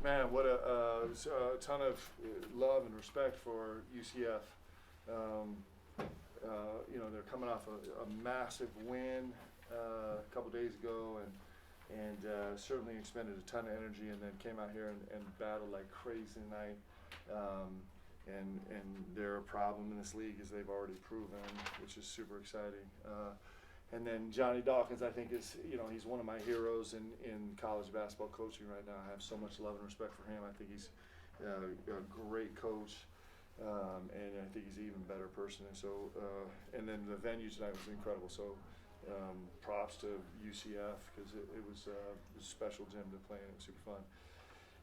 Man, what a ton of love and respect for UCF. They're coming off a massive win a couple days ago, and certainly expended a ton of energy, and then came out here and battled like crazy tonight. And they're a problem in this league, as they've already proven, which is super exciting. And then Johnny Dawkins, I think, is, he's one of my heroes in college basketball coaching right now. I have so much love and respect for him. I think he's a great coach, and I think he's an even better person. And so, and then the venue tonight was incredible. So, props to UCF, because it was a special gym to play in. It was super fun.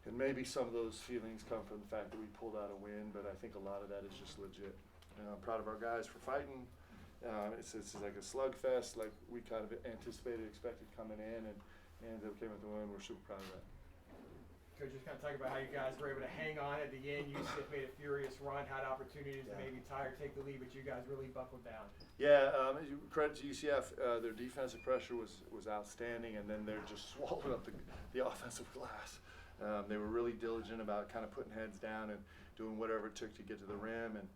And maybe some of those feelings come from the fact that we pulled out a win, but I think a lot of that is just legit. I'm proud of our guys for fighting. It's like a slugfest, like we kind of anticipated, expected coming in, and they came with the win. We're super proud of that. Coach, just kind of talk about how you guys were able to hang on at the end. UCF made a furious run, had opportunities to maybe tie or take the lead, but you guys really buckled down. Yeah, credit to UCF. Their defensive pressure was outstanding, and then they're just swallowing up the offensive glass. They were really diligent about kind of putting heads down and doing whatever it took to get to the rim, and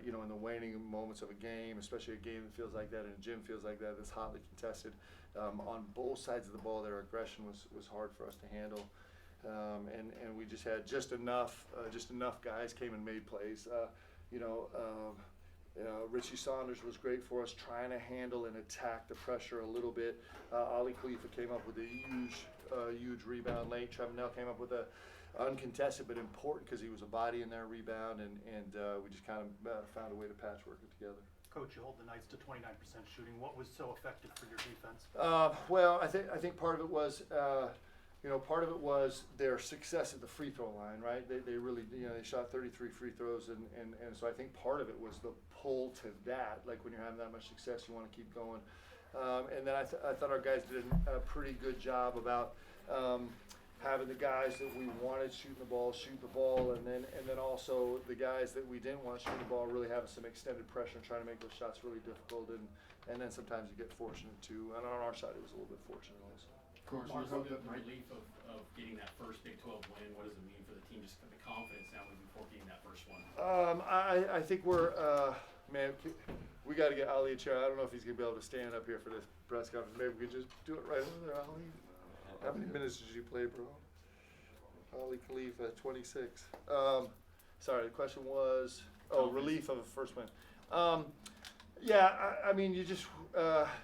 in the waning moments of a game, especially a game that feels like that and a gym feels like that, that's hotly contested, on both sides of the ball, their aggression was hard for us to handle, and we just had just enough guys came and made plays. Richie Saunders was great for us, trying to handle and attack the pressure a little bit. Ali Khalifa came up with a huge rebound late. Trevor came up with a uncontested but important, because he was a body in there, rebound, and we just kind of found a way to patchwork it together. Coach, you hold the Knights to 29% shooting. What was so effective for your defense? Well, I think part of it was their success at the free throw line, right? They really, they shot 33 free throws, and so I think part of it was the pull to that. Like, when you're having that much success, you want to keep going. And then I thought our guys did a pretty good job about having the guys that we wanted shooting the ball, and then also the guys that we didn't want shooting the ball really having some extended pressure and trying to make those shots really difficult, and then sometimes you get fortunate too. And on our side, it was a little bit fortunate also. Coach, Mark, the relief of getting that first Big 12 win, what does it mean for the team, just the confidence now moving forward getting that first one? I think we're, man, we got to get Ali a chair. I don't know if he's going to be able to stand up here for this press conference. Maybe we could just do it right over there, Ali. How many minutes did you play, bro? Ali Khalifa, 26. Sorry, the question was, relief of a first win. Yeah, I mean, you just,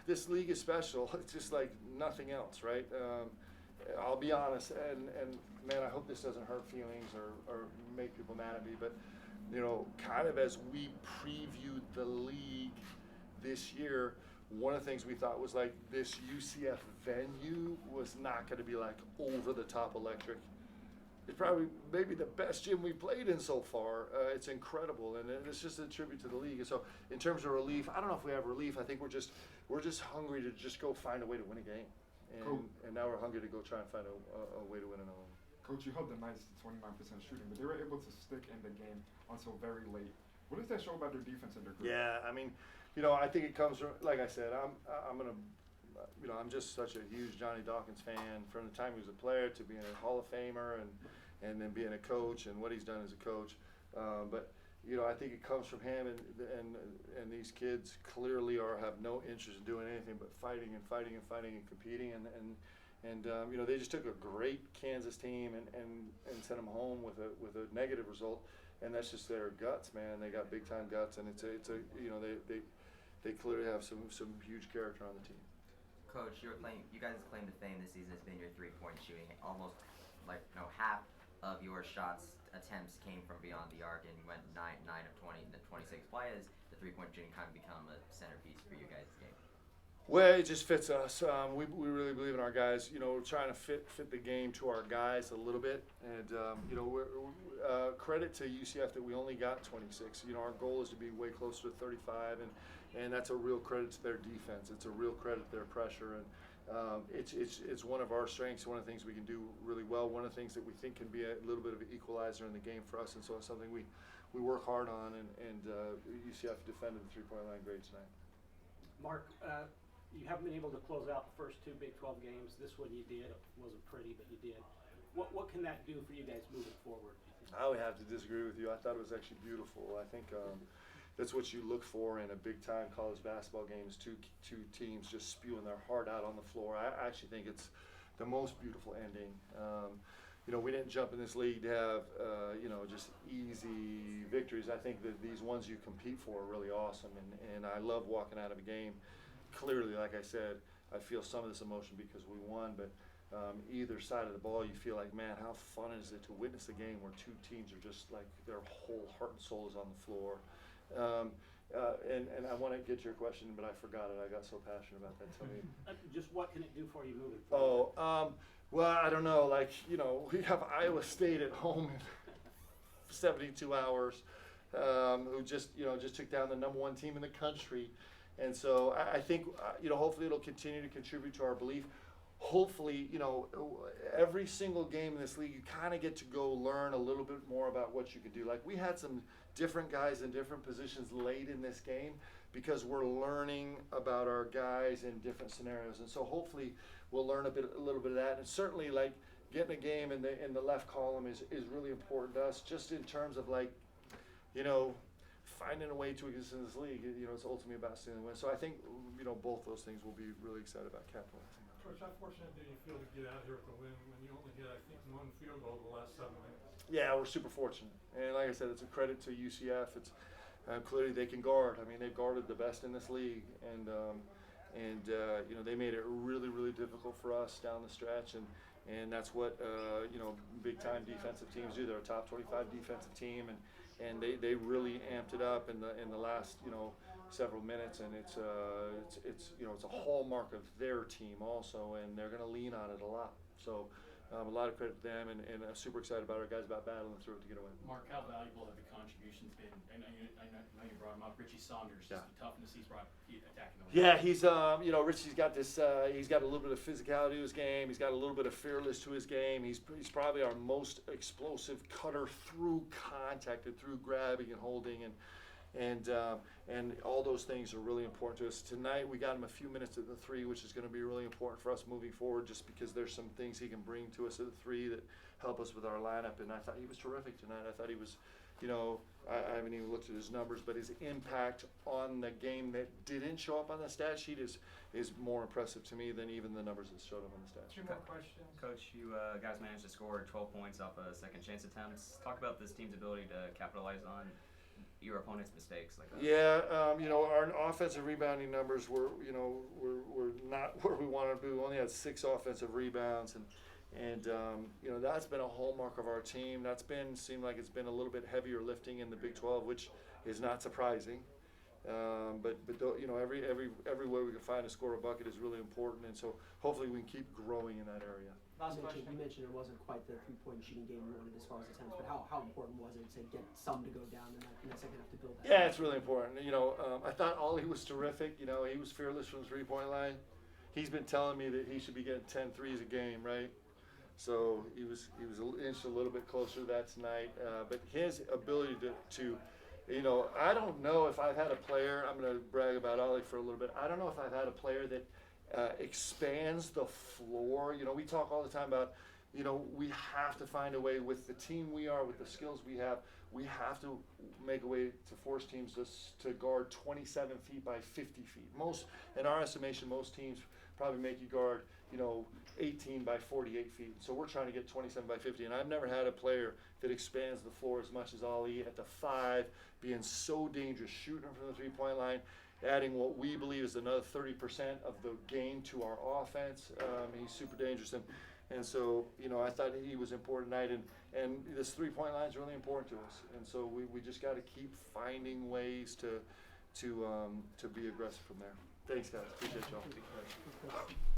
this league is special. It's just like nothing else, right? I'll be honest, and man, I hope this doesn't hurt feelings or make people mad at me, but, kind of as we previewed the league this year, one of the things we thought was like this UCF venue was not going to be like over the top electric. It's probably maybe the best gym we played in so far. It's incredible, and it's just a tribute to the league. And so, in terms of relief, I don't know if we have relief. I think we're just hungry to just go find a way to win a game, and now we're hungry to go try and find a way to win another one. Coach, you held the Knights to 29% shooting, but they were able to stick in the game until very late. What does that show about their defense and their group? Yeah, I mean, I think it comes from, like I said, I'm just such a huge Johnny Dawkins fan from the time he was a player to being a Hall of Famer and then being a coach and what he's done as a coach. But I think it comes from him, and these kids clearly have no interest in doing anything but fighting and competing, and they just took a great Kansas team and sent them home with a negative result, and that's just their guts, man. They got big time guts, and they clearly have some huge character on the team. Coach, you guys' claim to fame this season has been your three-point shooting. Almost half of your attempts came from beyond the arc, and you went 9 of 20 in the 26. Why has the three-point shooting kind of become a centerpiece for you guys' game? Well, it just fits us. We really believe in our guys. We're trying to fit the game to our guys a little bit, and credit to UCF that we only got 26. Our goal is to be way closer to 35, and that's a real credit to their defense. It's a real credit to their pressure, and it's one of our strengths. One of the things we can do really well. One of the things that we think can be a little bit of an equalizer in the game for us, and so it's something we work hard on. And UCF defended the three-point line great tonight. Mark, you haven't been able to close out the first two Big 12 games. This one you did. It wasn't pretty, but you did. What can that do for you guys moving forward? I would have to disagree with you. I thought it was actually beautiful. I think that's what you look for in a big-time college basketball game is two teams just spewing their heart out on the floor. I actually think it's the most beautiful ending. We didn't jump in this league to have, just easy victories. I think that these ones you compete for are really awesome, and I love walking out of a game. Clearly, like I said, I feel some of this emotion because we won, but either side of the ball, you feel like, man, how fun is it to witness a game where two teams are just like their whole heart and soul is on the floor. And I want to get to your question, but I forgot it. I got so passionate about that. Tell me. Just what can it do for you moving forward? Well, I don't know. We have Iowa State at home in 72 hours, who just took down the #1 team in the country. And so I think, hopefully it'll continue to contribute to our belief. Hopefully, every single game in this league, you kind of get to go learn a little bit more about what you can do. Like, we had some different guys in different positions late in this game because we're learning about our guys in different scenarios. And so hopefully we'll learn a little bit of that. And certainly, like, getting a game in the left column is really important to us, just in terms of, like, finding a way to exist in this league. It's ultimately about stealing the win. So I think, both those things we'll be really excited about capitalizing. Coach, how fortunate did you feel to get out here with the win when you only hit, I think, 1 field goal the last 7 minutes? Yeah, we're super fortunate. And like I said, it's a credit to UCF. It's clearly they can guard. I mean, they've guarded the best in this league. And they made it really, really difficult for us down the stretch. And that's what, big-time defensive teams do. They're a top 25 defensive team. And they really amped it up in the last, several minutes, and it's a hallmark of their team also, and they're going to lean on it a lot. So a lot of credit to them, and I'm super excited about our guys about battling through it to get a win. Mark, how valuable have the contributions been? And I know you brought him up, Richie Saunders, just the toughness he's brought attacking the win. Yeah, he's Richie's got this. He's got a little bit of physicality to his game. He's got a little bit of fearless to his game. He's probably our most explosive cutter through contact and through grabbing and holding and all those things are really important to us. Tonight we got him a few minutes at the 3, which is going to be really important for us moving forward, just because there's some things he can bring to us at the 3 that help us with our lineup. And I thought he was terrific tonight. I thought he was, I haven't even looked at his numbers, but his impact on the game that didn't show up on the stat sheet is more impressive to me than even the numbers that showed up on the stat sheet. 2 more questions. Coach, you guys managed to score 12 points off of second chance attempts. Talk about this team's ability to capitalize on your opponent's mistakes like that. Yeah, our offensive rebounding numbers were not where we wanted to be. We only had 6 offensive rebounds, and that's been a hallmark of our team. Seemed like it's been a little bit heavier lifting in the Big 12, which is not surprising. But every way we can find to score a bucket is really important, and so hopefully we can keep growing in that area. Last question. You mentioned it wasn't quite the 3-point shooting game you wanted as far as attempts, but how important was it to get some to go down in that second half to build that? Yeah, it's really important. I thought Ollie was terrific. He was fearless from the 3-point line. He's been telling me that he should be getting 10 threes a game, right? So he was inched a little bit closer to that tonight. But his ability to I don't know if I've had a player, I'm going to brag about Ollie for a little bit. I don't know if I've had a player that expands the floor. We talk all the time about, we have to find a way with the team we are, with the skills we have to make a way to force teams to guard 27 feet by 50 feet. In our estimation, most teams probably make you guard, 18 by 48 feet. So we're trying to get 27 by 50. And I've never had a player that expands the floor as much as Ali at the 5, being so dangerous, shooting from the 3-point line, adding what we believe is another 30% of the game to our offense. He's super dangerous. And so, I thought he was important tonight. And this 3-point line is really important to us. And so we just got to keep finding ways to be aggressive from there. Thanks, guys. Appreciate y'all.